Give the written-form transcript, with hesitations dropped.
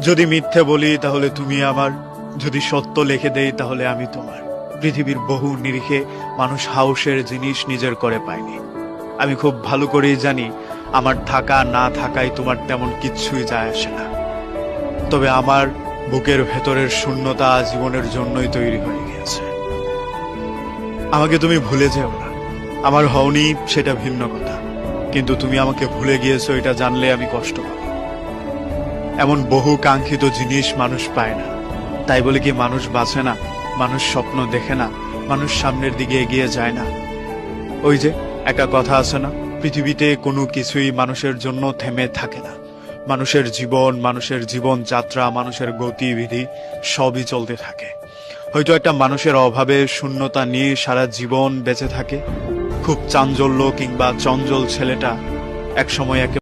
যদি মিথ্যে বলি তাহলে তুমি আমার, যদি সত্য লিখে দেই তাহলে আমি তোমার। পৃথিবীর বহু নিরিখে মানুষ হাউসের জিনিস নিজের করে পায়নি। আমি খুব ভালো করেই জানি আমার থাকা না থাকায় তোমার তেমন কিচ্ছুই যায় আসে না। তবে আমার বুকের ভেতরের শূন্যতা জীবনের জন্যই তৈরি হয়ে গিয়েছে। আমাকে তুমি ভুলে যেও না। আমার হওনি সেটা ভিন্ন কথা, কিন্তু তুমি আমাকে ভুলে গিয়েছো এটা জানলে আমি কষ্ট পাবো। এমন বহু কাঙ্ক্ষিত জিনিস মানুষ পায় না, তাই বলে কি মানুষ বাঁচে না? মানুষ স্বপ্ন দেখে না? মানুষ সামনের দিকে এগিয়ে যায় না? ওই যে একটা কথা আছে না, পৃথিবীতে কোনো কিছুই মানুষের জন্য থেমে থাকে না। মানুষের জীবন, মানুষের জীবন যাত্রা, মানুষের গতিবিধি সবই চলতে থাকে। হয়তো একটা মানুষের অভাবে শূন্যতা নিয়ে সারা জীবন বেঁচে থাকে। খুব চাঞ্চল্য কিংবা চঞ্চল ছেলেটা একসময় একে